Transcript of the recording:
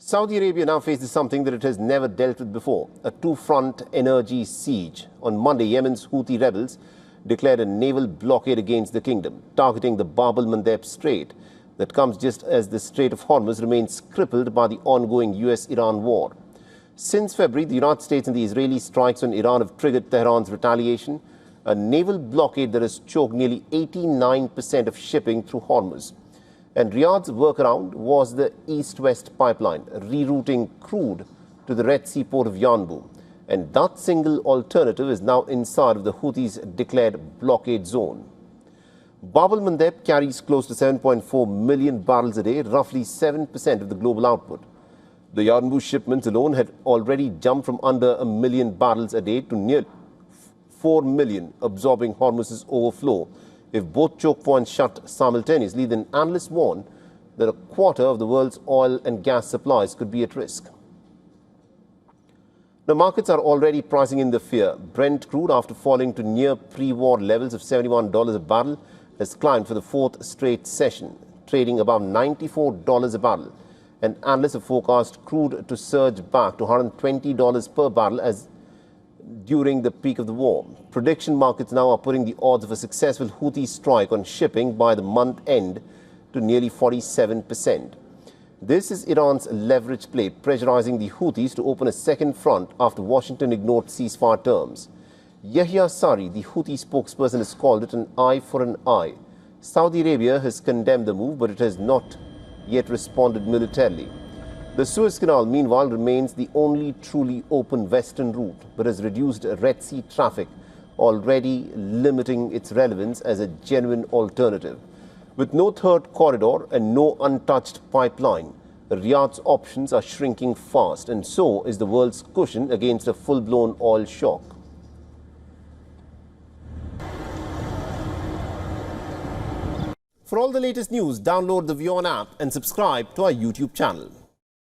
Saudi Arabia now faces something that it has never dealt with before, a two-front energy siege. On Monday, Yemen's Houthi rebels declared a naval blockade against the kingdom, targeting the al-Mandeb Strait that comes just as the Strait of Hormuz remains crippled by the ongoing US-Iran war. Since February, the United States and the Israeli strikes on Iran have triggered Tehran's retaliation, a naval blockade that has choked nearly 89% of shipping through Hormuz. And Riyadh's workaround was the east-west pipeline, rerouting crude to the Red Sea port of Yanbu. And that single alternative is now inside of the Houthis' declared blockade zone. Bab al-Mandeb carries close to 7.4 million barrels a day, roughly 7% of the global output. The Yanbu shipments alone had already jumped from under 1 million barrels a day to nearly 4 million, absorbing Hormuz's overflow. If both choke points shut simultaneously, then analysts warn that a quarter of the world's oil and gas supplies could be at risk. Now, markets are already pricing in the fear. Brent crude, after falling to near pre-war levels of $71 a barrel, has climbed for the fourth straight session, trading above $94 a barrel. And analysts have forecast crude to surge back to $120 per barrel as during the peak of the war. Prediction markets now are putting the odds of a successful Houthi strike on shipping by the month end to nearly 47%. This is Iran's leverage play, pressurizing the Houthis to open a second front after Washington ignored ceasefire terms. Yahya Sari, the Houthi spokesperson, has called it an eye for an eye. Saudi Arabia has condemned the move, but it has not yet responded militarily. The Suez Canal, meanwhile, remains the only truly open western route, but has reduced Red Sea traffic, already limiting its relevance as a genuine alternative. With no third corridor and no untouched pipeline, Riyadh's options are shrinking fast, and so is the world's cushion against a full-blown oil shock. For all the latest news, download the WION app and subscribe to our YouTube channel.